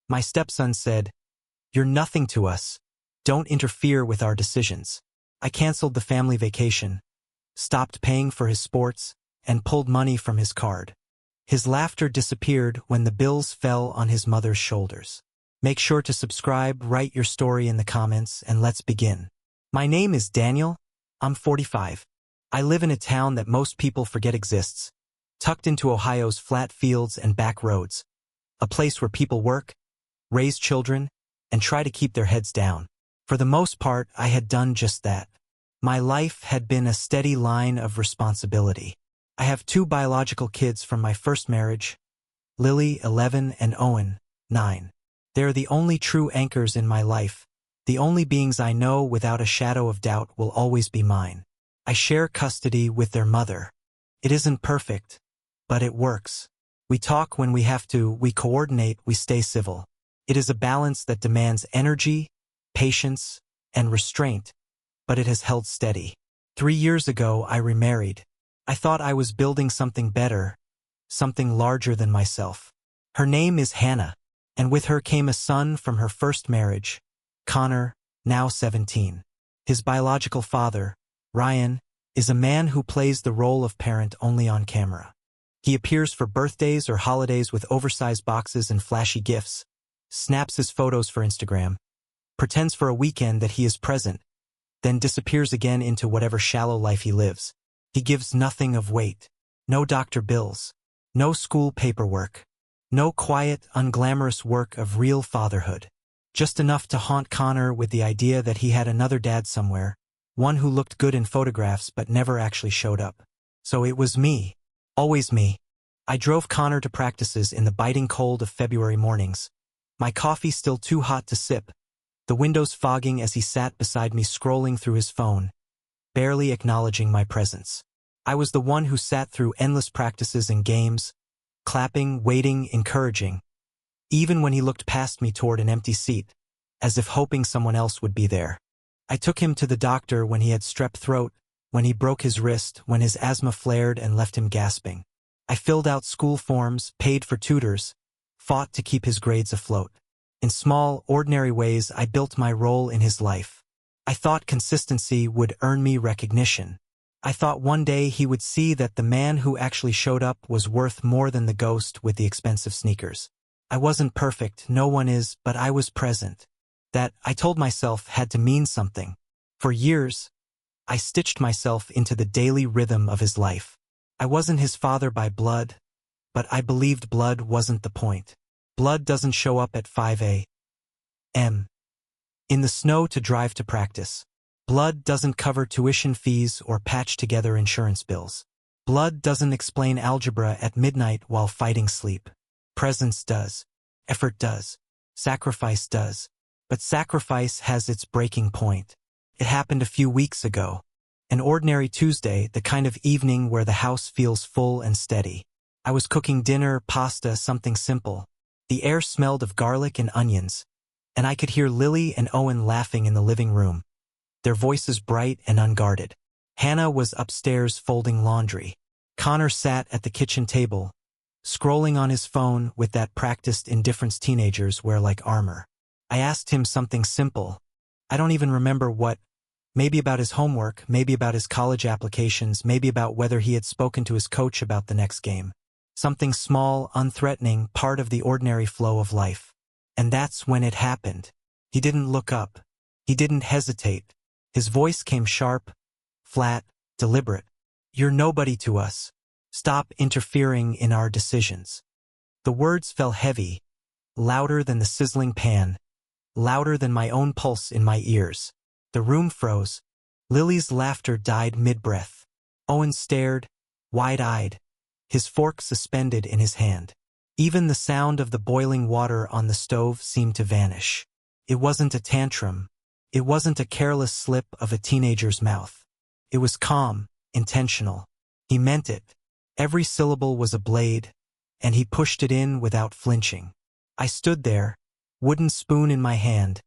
My stepson said, "You're nothing to us. Don't interfere with our decisions." I canceled the family vacation, stopped paying for his sports, and pulled money from his card. His laughter disappeared when the bills fell on his mother's shoulders. Make sure to subscribe, write your story in the comments, and let's begin. My name is Daniel. I'm 45. I live in a town that most people forget exists, tucked into Ohio's flat fields and back roads, a place where people work, raise children, and try to keep their heads down. For the most part, I had done just that. My life had been a steady line of responsibility. I have 2 biological kids from my first marriage, Lily, 11, and Owen, 9. They are the only true anchors in my life, the only beings I know without a shadow of doubt will always be mine. I share custody with their mother. It isn't perfect, but it works. We talk when we have to, we coordinate, we stay civil. It is a balance that demands energy, patience, and restraint, but it has held steady. 3 years ago, I remarried. I thought I was building something better, something larger than myself. Her name is Hannah, and with her came a son from her first marriage, Connor, now 17. His biological father, Ryan, is a man who plays the role of parent only on camera. He appears for birthdays or holidays with oversized boxes and flashy gifts, snaps his photos for Instagram, pretends for a weekend that he is present, then disappears again into whatever shallow life he lives. He gives nothing of weight. No doctor bills. No school paperwork. No quiet, unglamorous work of real fatherhood. Just enough to haunt Connor with the idea that he had another dad somewhere, one who looked good in photographs but never actually showed up. So it was me. Always me. I drove Connor to practices in the biting cold of February mornings. My coffee still too hot to sip, the windows fogging as he sat beside me scrolling through his phone, barely acknowledging my presence. I was the one who sat through endless practices and games, clapping, waiting, encouraging, even when he looked past me toward an empty seat, as if hoping someone else would be there. I took him to the doctor when he had strep throat, when he broke his wrist, when his asthma flared and left him gasping. I filled out school forms, paid for tutors, fought to keep his grades afloat. In small, ordinary ways, I built my role in his life. I thought consistency would earn me recognition. I thought one day he would see that the man who actually showed up was worth more than the ghost with the expensive sneakers. I wasn't perfect, no one is, but I was present. That, I told myself, had to mean something. For years, I stitched myself into the daily rhythm of his life. I wasn't his father by blood, but I believed blood wasn't the point. Blood doesn't show up at 5 a.m. in the snow to drive to practice. Blood doesn't cover tuition fees or patch together insurance bills. Blood doesn't explain algebra at midnight while fighting sleep. Presence does. Effort does. Sacrifice does. But sacrifice has its breaking point. It happened a few weeks ago. An ordinary Tuesday, the kind of evening where the house feels full and steady. I was cooking dinner, pasta, something simple. The air smelled of garlic and onions, and I could hear Lily and Owen laughing in the living room, their voices bright and unguarded. Hannah was upstairs folding laundry. Connor sat at the kitchen table, scrolling on his phone with that practiced indifference teenagers wear like armor. I asked him something simple. I don't even remember what. Maybe about his homework, maybe about his college applications, maybe about whether he had spoken to his coach about the next game. Something small, unthreatening, part of the ordinary flow of life. And that's when it happened. He didn't look up. He didn't hesitate. His voice came sharp, flat, deliberate. "You're nobody to us. Stop interfering in our decisions." The words fell heavy, louder than the sizzling pan, louder than my own pulse in my ears. The room froze. Lily's laughter died mid-breath. Owen stared, wide-eyed, his fork suspended in his hand. Even the sound of the boiling water on the stove seemed to vanish. It wasn't a tantrum. It wasn't a careless slip of a teenager's mouth. It was calm, intentional. He meant it. Every syllable was a blade, and he pushed it in without flinching. I stood there, wooden spoon in my hand,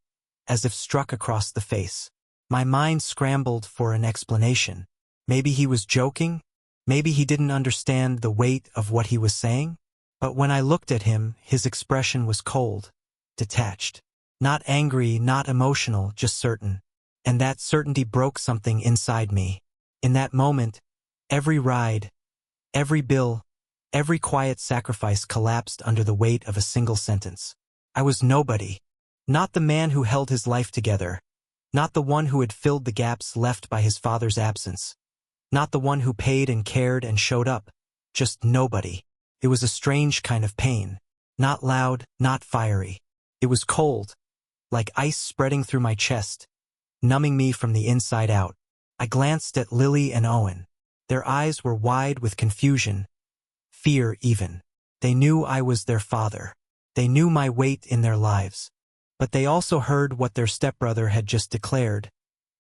as if struck across the face. My mind scrambled for an explanation. Maybe he was joking. Maybe he didn't understand the weight of what he was saying. But when I looked at him, his expression was cold. detached. Not angry, not emotional, just certain. And that certainty broke something inside me. In that moment, every ride, every bill, every quiet sacrifice collapsed under the weight of a single sentence. I was nobody. Not the man who held his life together. Not the one who had filled the gaps left by his father's absence. Not the one who paid and cared and showed up. Just nobody. It was a strange kind of pain. Not loud, not fiery. It was cold, like ice spreading through my chest, numbing me from the inside out. I glanced at Lily and Owen. Their eyes were wide with confusion, fear even. They knew I was their father. They knew my weight in their lives. But they also heard what their stepbrother had just declared,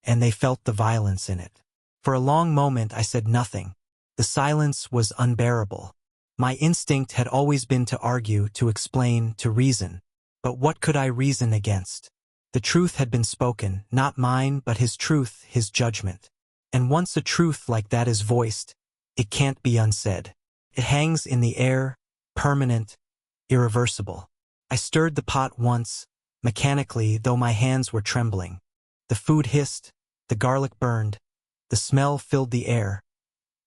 and they felt the violence in it. For a long moment I said nothing. The silence was unbearable. My instinct had always been to argue, to explain, to reason. But what could I reason against? The truth had been spoken, not mine, but his truth, his judgment. And once a truth like that is voiced, it can't be unsaid. It hangs in the air, permanent, irreversible. I stirred the pot once, mechanically, though my hands were trembling. The food hissed, the garlic burned, the smell filled the air.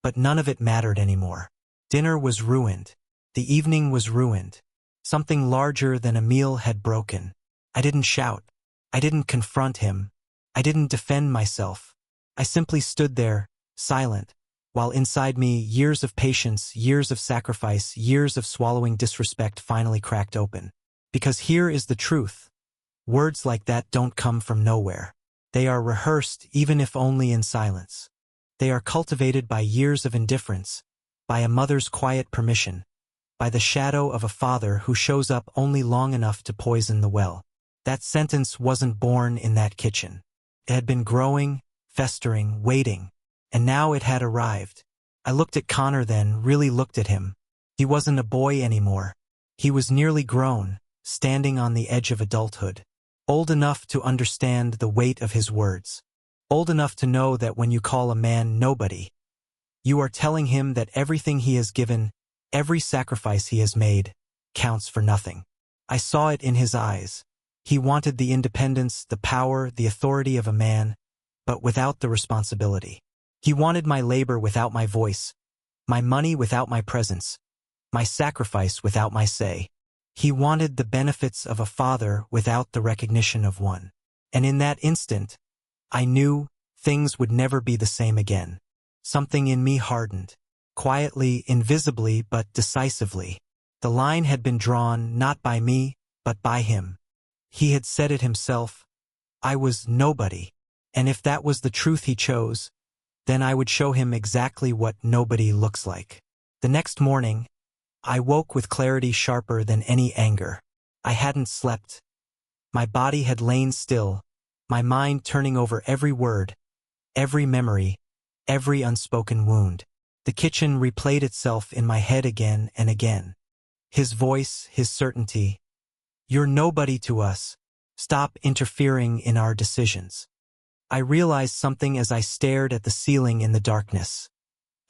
But none of it mattered anymore. Dinner was ruined. The evening was ruined. Something larger than a meal had broken. I didn't shout. I didn't confront him. I didn't defend myself. I simply stood there, silent, while inside me years of patience, years of sacrifice, years of swallowing disrespect finally cracked open. Because here is the truth. Words like that don't come from nowhere. They are rehearsed, even if only in silence. They are cultivated by years of indifference, by a mother's quiet permission, by the shadow of a father who shows up only long enough to poison the well. That sentence wasn't born in that kitchen. It had been growing, festering, waiting, and now it had arrived. I looked at Connor then, really looked at him. He wasn't a boy anymore. He was nearly grown, standing on the edge of adulthood. Old enough to understand the weight of his words. Old enough to know that when you call a man nobody, you are telling him that everything he has given, every sacrifice he has made, counts for nothing. I saw it in his eyes. He wanted the independence, the power, the authority of a man, but without the responsibility. He wanted my labor without my voice, my money without my presence, my sacrifice without my say. He wanted the benefits of a father without the recognition of one. And in that instant, I knew things would never be the same again. Something in me hardened. Quietly, invisibly, but decisively. The line had been drawn not by me, but by him. He had said it himself. I was nobody. And if that was the truth he chose, then I would show him exactly what nobody looks like. The next morning, I woke with clarity sharper than any anger. I hadn't slept. My body had lain still, my mind turning over every word, every memory, every unspoken wound. The kitchen replayed itself in my head again and again. His voice, his certainty. You're nobody to us. Stop interfering in our decisions. I realized something as I stared at the ceiling in the darkness.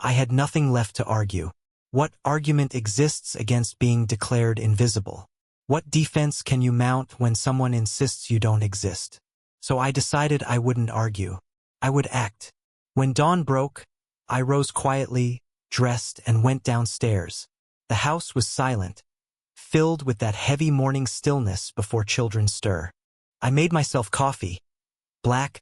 I had nothing left to argue. What argument exists against being declared invisible? What defense can you mount when someone insists you don't exist? So I decided I wouldn't argue. I would act. When dawn broke, I rose quietly, dressed, and went downstairs. The house was silent, filled with that heavy morning stillness before children stir. I made myself coffee, black,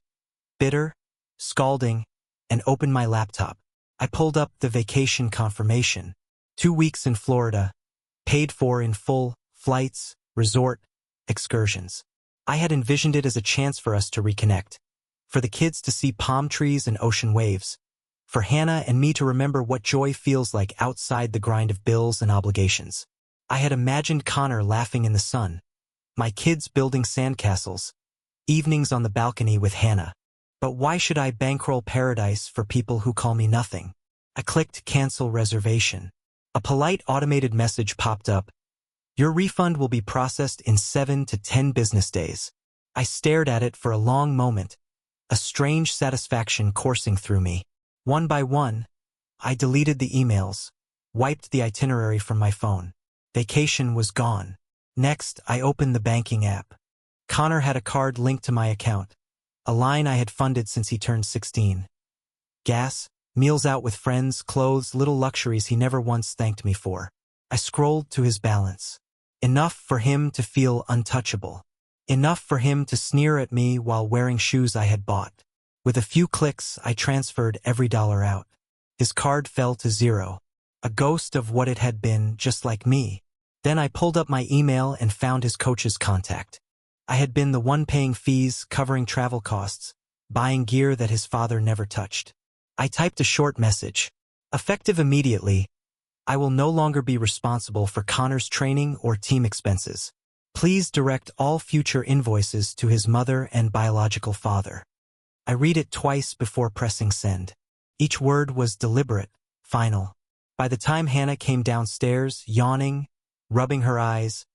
bitter, scalding, and opened my laptop. I pulled up the vacation confirmation. 2 weeks in Florida, paid for in full, flights, resort, excursions. I had envisioned it as a chance for us to reconnect, for the kids to see palm trees and ocean waves, for Hannah and me to remember what joy feels like outside the grind of bills and obligations. I had imagined Connor laughing in the sun, my kids building sandcastles, evenings on the balcony with Hannah. But why should I bankroll paradise for people who call me nothing? I clicked cancel reservation. A polite automated message popped up. Your refund will be processed in 7 to 10 business days. I stared at it for a long moment, a strange satisfaction coursing through me. One by one, I deleted the emails, wiped the itinerary from my phone. Vacation was gone. Next, I opened the banking app. Connor had a card linked to my account, a line I had funded since he turned 16. Gas, meals out with friends, clothes, little luxuries he never once thanked me for. I scrolled to his balance. Enough for him to feel untouchable. Enough for him to sneer at me while wearing shoes I had bought. With a few clicks, I transferred every dollar out. His card fell to zero, a ghost of what it had been, just like me. Then I pulled up my email and found his coach's contact. I had been the one paying fees, covering travel costs, buying gear that his father never touched. I typed a short message. Effective immediately, I will no longer be responsible for Connor's training or team expenses. Please direct all future invoices to his mother and biological father. I read it twice before pressing send. Each word was deliberate, final. By the time Hannah came downstairs, yawning, rubbing her eyes,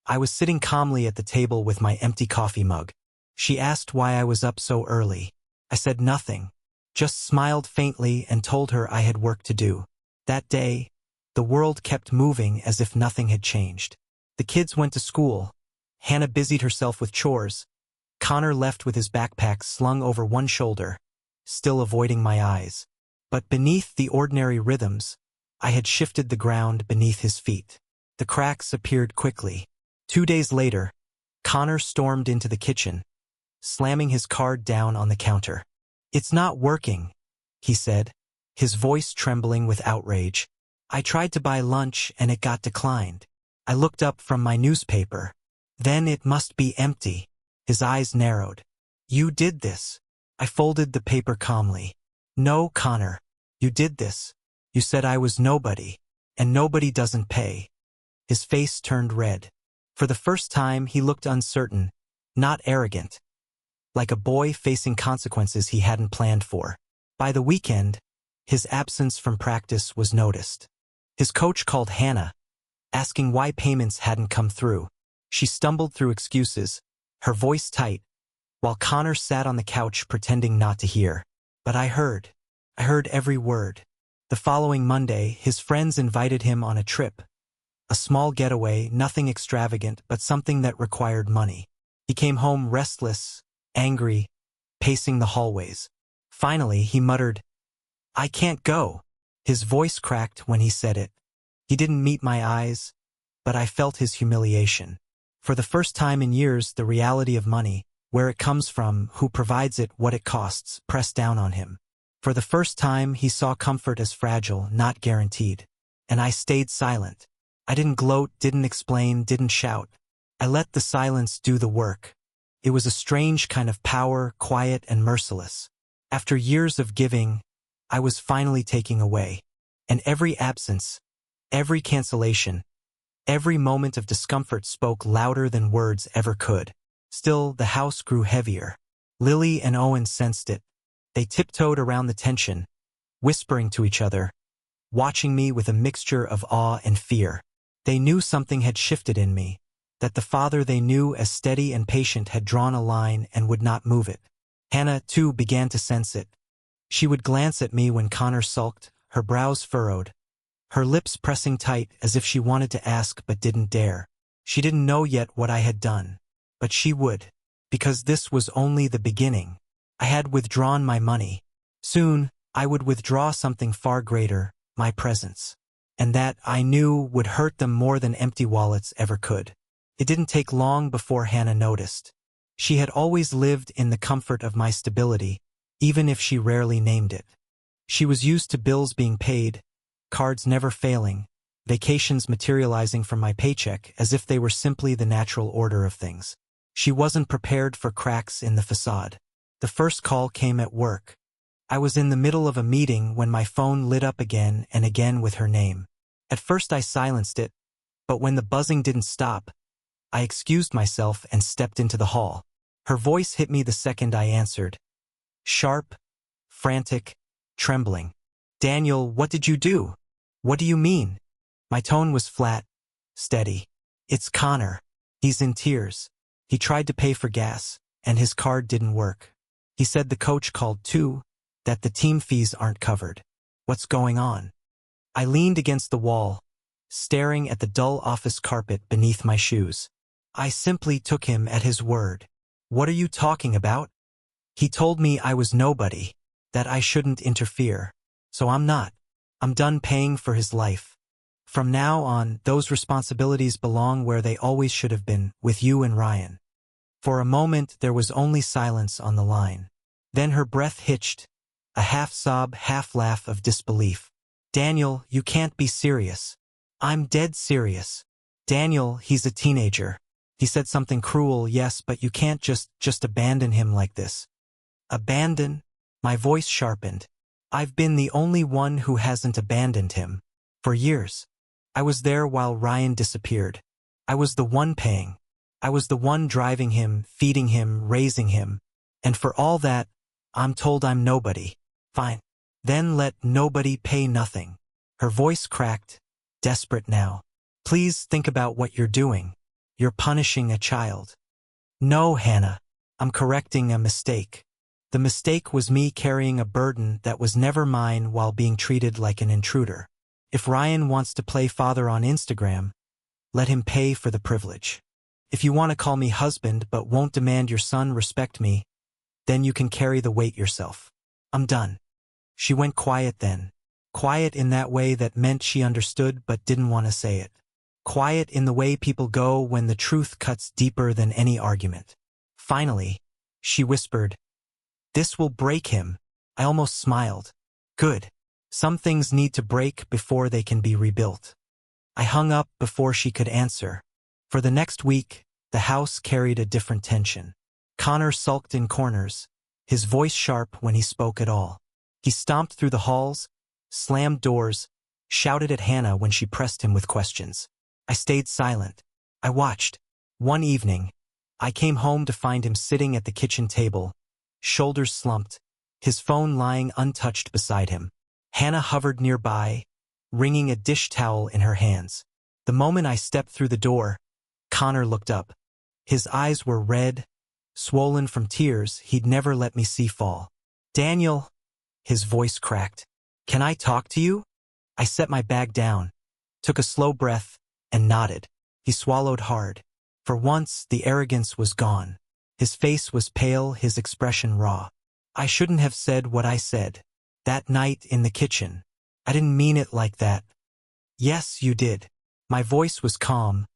I was sitting calmly at the table with my empty coffee mug. She asked why I was up so early. I said nothing, just smiled faintly and told her I had work to do. That day, the world kept moving as if nothing had changed. The kids went to school. Hannah busied herself with chores. Connor left with his backpack slung over one shoulder, still avoiding my eyes. But beneath the ordinary rhythms, I had shifted the ground beneath his feet. The cracks appeared quickly. 2 days later, Connor stormed into the kitchen, slamming his card down on the counter. "It's not working," he said, his voice trembling with outrage. "I tried to buy lunch and it got declined. I looked up from my newspaper. Then it must be empty." His eyes narrowed. "You did this." I folded the paper calmly. "No, Connor. You did this. You said I was nobody, and nobody doesn't pay." His face turned red. For the first time, he looked uncertain, not arrogant, like a boy facing consequences he hadn't planned for. By the weekend, his absence from practice was noticed. His coach called Hannah, asking why payments hadn't come through. She stumbled through excuses, her voice tight, while Connor sat on the couch pretending not to hear. But I heard every word. The following Monday, his friends invited him on a trip. A small getaway, nothing extravagant, but something that required money. He came home restless, angry, pacing the hallways. Finally, he muttered, "I can't go." His voice cracked when he said it. He didn't meet my eyes, but I felt his humiliation. For the first time in years, the reality of money, where it comes from, who provides it, what it costs, pressed down on him. For the first time, he saw comfort as fragile, not guaranteed. And I stayed silent. I didn't gloat, didn't explain, didn't shout. I let the silence do the work. It was a strange kind of power, quiet and merciless. After years of giving, I was finally taking away. And every absence, every cancellation, every moment of discomfort spoke louder than words ever could. Still, the house grew heavier. Lily and Owen sensed it. They tiptoed around the tension, whispering to each other, watching me with a mixture of awe and fear. They knew something had shifted in me, that the father they knew as steady and patient had drawn a line and would not move it. Hannah, too, began to sense it. She would glance at me when Connor sulked, her brows furrowed, her lips pressing tight as if she wanted to ask but didn't dare. She didn't know yet what I had done, but she would, because this was only the beginning. I had withdrawn my money. Soon, I would withdraw something far greater, my presence. And that, I knew, would hurt them more than empty wallets ever could. It didn't take long before Hannah noticed. She had always lived in the comfort of my stability, even if she rarely named it. She was used to bills being paid, cards never failing, vacations materializing from my paycheck as if they were simply the natural order of things. She wasn't prepared for cracks in the facade. The first call came at work. I was in the middle of a meeting when my phone lit up again and again with her name. At first I silenced it, but when the buzzing didn't stop, I excused myself and stepped into the hall. Her voice hit me the second I answered. Sharp, frantic, trembling. "Daniel, what did you do? What do you mean?" My tone was flat, steady. "It's Connor. He's in tears. He tried to pay for gas, and his card didn't work. He said the coach called too, that the team fees aren't covered. What's going on?" I leaned against the wall, staring at the dull office carpet beneath my shoes. I simply took him at his word. What are you talking about? He told me I was nobody, that I shouldn't interfere. So I'm not. I'm done paying for his life. From now on, those responsibilities belong where they always should have been, with you and Ryan. For a moment, there was only silence on the line. Then her breath hitched, a half-sob, half-laugh of disbelief. Daniel, you can't be serious. I'm dead serious. Daniel, he's a teenager. He said something cruel, yes, but you can't just abandon him like this. Abandon? My voice sharpened. I've been the only one who hasn't abandoned him. For years. I was there while Ryan disappeared. I was the one paying. I was the one driving him, feeding him, raising him. And for all that, I'm told I'm nobody. Fine. Then let nobody pay nothing. Her voice cracked, desperate now. Please think about what you're doing. You're punishing a child. No, Hannah. I'm correcting a mistake. The mistake was me carrying a burden that was never mine while being treated like an intruder. If Ryan wants to play father on Instagram, let him pay for the privilege. If you want to call me husband but won't demand your son respect me, then you can carry the weight yourself. I'm done. She went quiet then. Quiet in that way that meant she understood but didn't want to say it. Quiet in the way people go when the truth cuts deeper than any argument. Finally, she whispered, "This will break him." I almost smiled. Good. Some things need to break before they can be rebuilt. I hung up before she could answer. For the next week, the house carried a different tension. Connor sulked in corners, his voice sharp when he spoke at all. He stomped through the halls, slammed doors, shouted at Hannah when she pressed him with questions. I stayed silent. I watched. One evening, I came home to find him sitting at the kitchen table, shoulders slumped, his phone lying untouched beside him. Hannah hovered nearby, wringing a dish towel in her hands. The moment I stepped through the door, Connor looked up. His eyes were red, swollen from tears he'd never let me see fall. "Daniel," his voice cracked. "Can I talk to you?" I set my bag down, took a slow breath, and nodded. He swallowed hard. For once, the arrogance was gone. His face was pale, his expression raw. "I shouldn't have said what I said. That night in the kitchen. I didn't mean it like that." "Yes, you did." My voice was calm,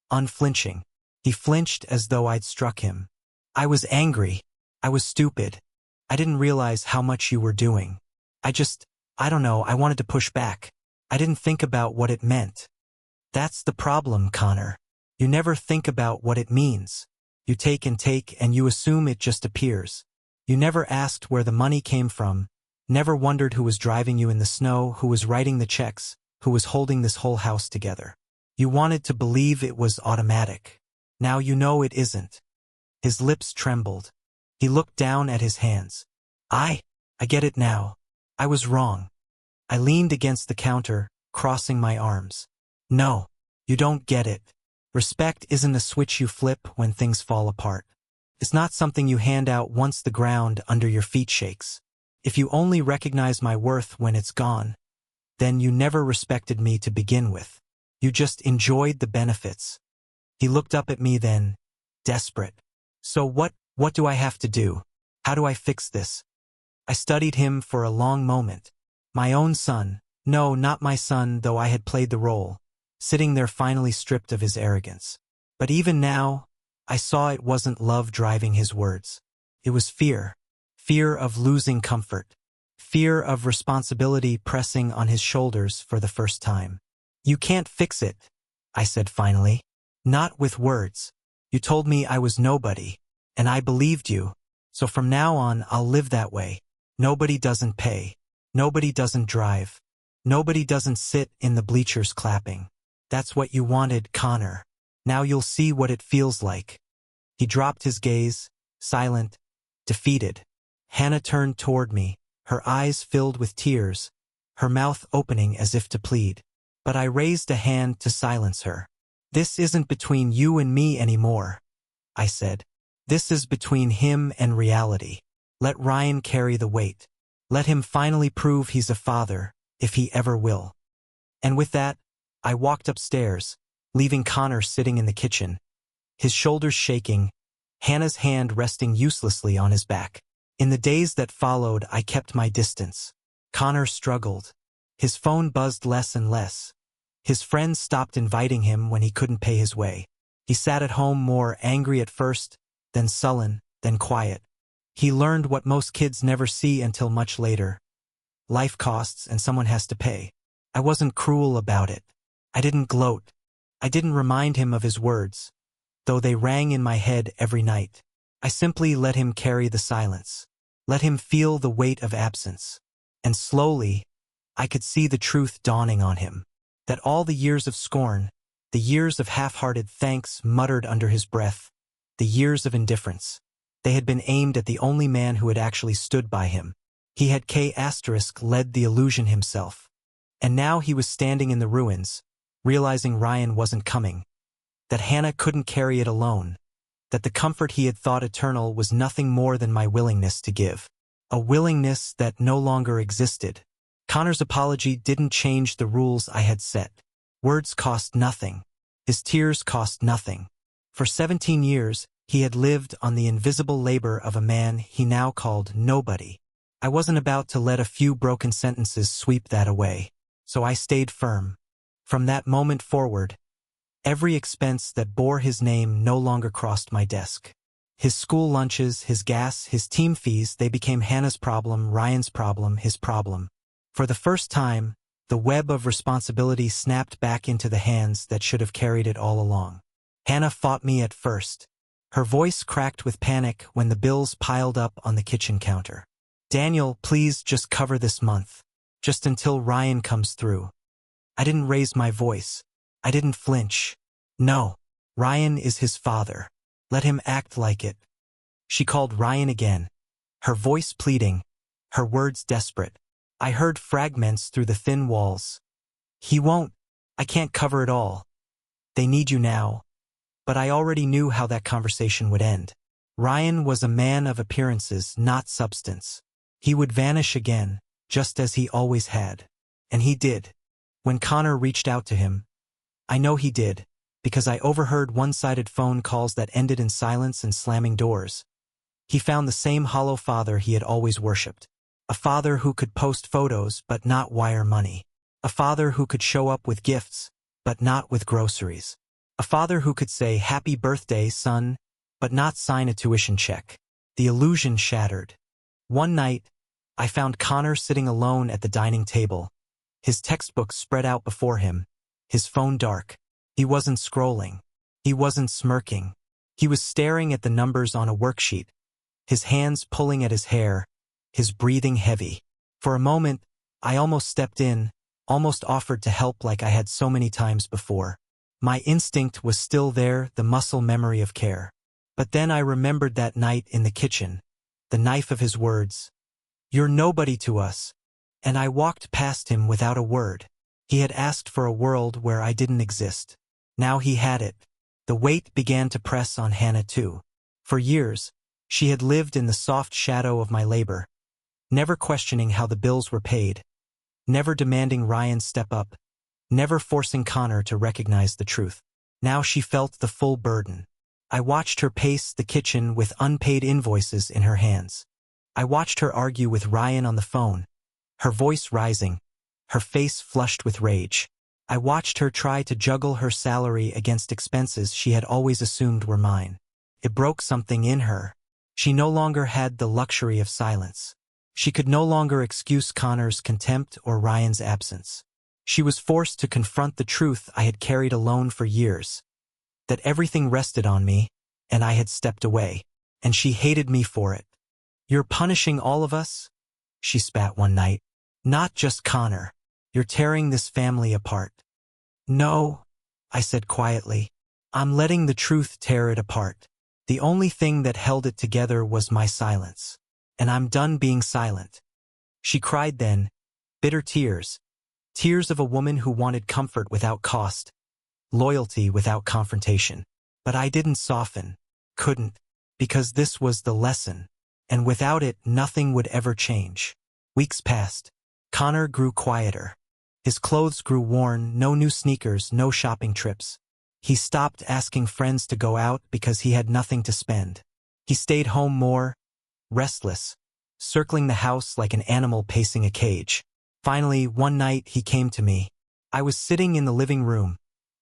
unflinching. He flinched as though I'd struck him. "I was angry. I was stupid. I didn't realize how much you were doing. I don't know, I wanted to push back. I didn't think about what it meant." That's the problem, Connor. You never think about what it means. You take and you assume it just appears. You never asked where the money came from, never wondered who was driving you in the snow, who was writing the checks, who was holding this whole house together. You wanted to believe it was automatic. Now you know it isn't. His lips trembled. He looked down at his hands. I get it now. I was wrong. I leaned against the counter, crossing my arms. No, you don't get it. Respect isn't a switch you flip when things fall apart. It's not something you hand out once the ground under your feet shakes. If you only recognize my worth when it's gone, then you never respected me to begin with. You just enjoyed the benefits. He looked up at me then, desperate. So what do I have to do? How do I fix this? I studied him for a long moment. My own son, no, not my son, though I had played the role, sitting there finally stripped of his arrogance. But even now, I saw it wasn't love driving his words. It was fear. Fear of losing comfort. Fear of responsibility pressing on his shoulders for the first time. You can't fix it, I said finally. Not with words. You told me I was nobody, and I believed you. So from now on, I'll live that way. Nobody doesn't pay. Nobody doesn't drive. Nobody doesn't sit in the bleachers clapping. That's what you wanted, Connor. Now you'll see what it feels like. He dropped his gaze, silent, defeated. Hannah turned toward me, her eyes filled with tears, her mouth opening as if to plead. But I raised a hand to silence her. This isn't between you and me anymore, I said. This is between him and reality. Let Ryan carry the weight. Let him finally prove he's a father, if he ever will. And with that, I walked upstairs, leaving Connor sitting in the kitchen, his shoulders shaking, Hannah's hand resting uselessly on his back. In the days that followed, I kept my distance. Connor struggled. His phone buzzed less and less. His friends stopped inviting him when he couldn't pay his way. He sat at home more angry at first, then sullen, then quiet. He learned what most kids never see until much later. Life costs and someone has to pay. I wasn't cruel about it. I didn't gloat. I didn't remind him of his words, though they rang in my head every night. I simply let him carry the silence. Let him feel the weight of absence. And slowly, I could see the truth dawning on him. That all the years of scorn, the years of half-hearted thanks muttered under his breath, the years of indifference, they had been aimed at the only man who had actually stood by him. He had led the illusion himself. And now he was standing in the ruins, realizing Ryan wasn't coming. That Hannah couldn't carry it alone. That the comfort he had thought eternal was nothing more than my willingness to give. A willingness that no longer existed. Connor's apology didn't change the rules I had set. Words cost nothing. His tears cost nothing. For 17 years, he had lived on the invisible labor of a man he now called nobody. I wasn't about to let a few broken sentences sweep that away. So I stayed firm. From that moment forward, every expense that bore his name no longer crossed my desk. His school lunches, his gas, his team fees, they became Hannah's problem, Ryan's problem, his problem. For the first time, the web of responsibility snapped back into the hands that should have carried it all along. Hannah fought me at first. Her voice cracked with panic when the bills piled up on the kitchen counter. "Daniel, please just cover this month. Just until Ryan comes through." I didn't raise my voice. I didn't flinch. "No. Ryan is his father. Let him act like it." She called Ryan again, her voice pleading, her words desperate. I heard fragments through the thin walls. "He won't. I can't cover it all. They need you now." But I already knew how that conversation would end. Ryan was a man of appearances, not substance. He would vanish again, just as he always had. And he did. When Connor reached out to him, I know he did, because I overheard one-sided phone calls that ended in silence and slamming doors. He found the same hollow father he had always worshipped. A father who could post photos but not wire money. A father who could show up with gifts, but not with groceries. A father who could say, "Happy birthday, son," but not sign a tuition check. The illusion shattered. One night, I found Connor sitting alone at the dining table, his textbooks spread out before him, his phone dark. He wasn't scrolling. He wasn't smirking. He was staring at the numbers on a worksheet, his hands pulling at his hair, his breathing heavy. For a moment, I almost stepped in, almost offered to help like I had so many times before. My instinct was still there, the muscle memory of care. But then I remembered that night in the kitchen, the knife of his words. "You're nobody to us." And I walked past him without a word. He had asked for a world where I didn't exist. Now he had it. The weight began to press on Hannah too. For years, she had lived in the soft shadow of my labor, never questioning how the bills were paid, never demanding Ryan step up, never forcing Connor to recognize the truth. Now she felt the full burden. I watched her pace the kitchen with unpaid invoices in her hands. I watched her argue with Ryan on the phone, her voice rising, her face flushed with rage. I watched her try to juggle her salary against expenses she had always assumed were mine. It broke something in her. She no longer had the luxury of silence. She could no longer excuse Connor's contempt or Ryan's absence. She was forced to confront the truth I had carried alone for years. That everything rested on me, and I had stepped away. And she hated me for it. "You're punishing all of us?" she spat one night. "Not just Connor. You're tearing this family apart." "No," I said quietly. "I'm letting the truth tear it apart. The only thing that held it together was my silence. And I'm done being silent." She cried then, bitter tears. Tears of a woman who wanted comfort without cost, loyalty without confrontation. But I didn't soften, couldn't, because this was the lesson. And without it, nothing would ever change. Weeks passed. Connor grew quieter. His clothes grew worn, no new sneakers, no shopping trips. He stopped asking friends to go out because he had nothing to spend. He stayed home more, restless, circling the house like an animal pacing a cage. Finally, one night he came to me. I was sitting in the living room,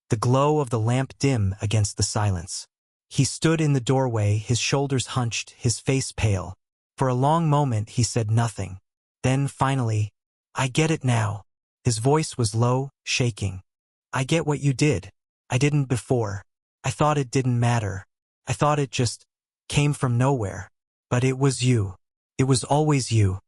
the glow of the lamp dim against the silence. He stood in the doorway, his shoulders hunched, his face pale. For a long moment he said nothing. Then, finally, "I get it now." His voice was low, shaking. "I get what you did. I didn't before. I thought it didn't matter. I thought it just came from nowhere. But it was you. It was always you."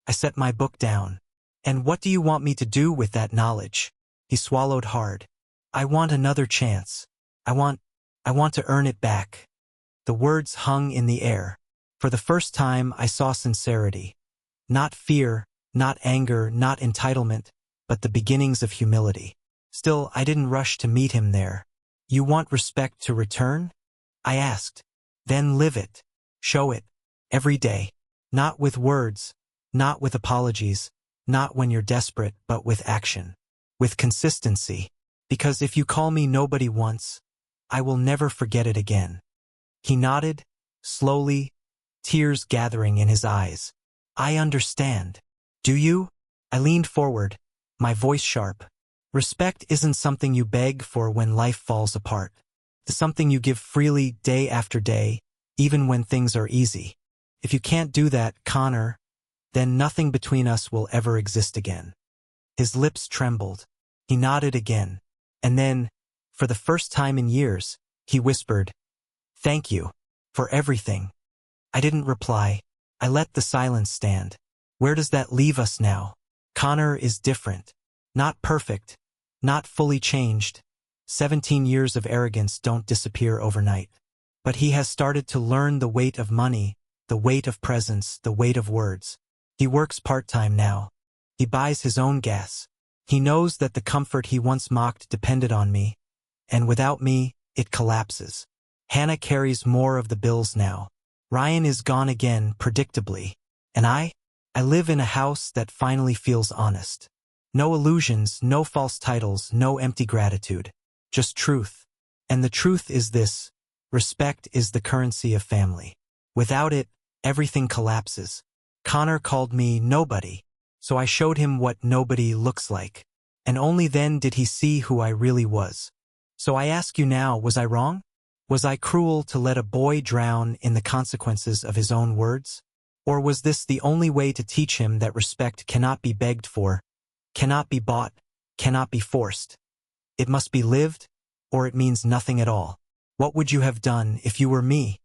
I set my book down. "And what do you want me to do with that knowledge?" He swallowed hard. "I want another chance. I want to earn it back." The words hung in the air. For the first time I saw sincerity. Not fear, not anger, not entitlement, but the beginnings of humility. Still, I didn't rush to meet him there. "You want respect to return?" I asked. "Then live it. Show it. Every day. Not with words, not with apologies, not when you're desperate, but with action. With consistency. Because if you call me nobody once, I will never forget it again." He nodded, slowly, tears gathering in his eyes. "I understand. Do you?" I leaned forward, my voice sharp. "Respect isn't something you beg for when life falls apart. It's something you give freely day after day, even when things are easy. If you can't do that, Connor, then nothing between us will ever exist again." His lips trembled. He nodded again. And then, for the first time in years, he whispered, "Thank you. For everything." I didn't reply. I let the silence stand. Where does that leave us now? Connor is different. Not perfect. Not fully changed. 17 years of arrogance don't disappear overnight. But he has started to learn the weight of money, the weight of presence, the weight of words. He works part-time now. He buys his own gas. He knows that the comfort he once mocked depended on me, and without me, it collapses. Hannah carries more of the bills now. Ryan is gone again, predictably. And I live in a house that finally feels honest. No illusions, no false titles, no empty gratitude. Just truth. And the truth is this: respect is the currency of family. Without it, everything collapses. Connor called me nobody, so I showed him what nobody looks like. And only then did he see who I really was. So I ask you now, was I wrong? Was I cruel to let a boy drown in the consequences of his own words? Or was this the only way to teach him that respect cannot be begged for, cannot be bought, cannot be forced? It must be lived, or it means nothing at all. What would you have done if you were me?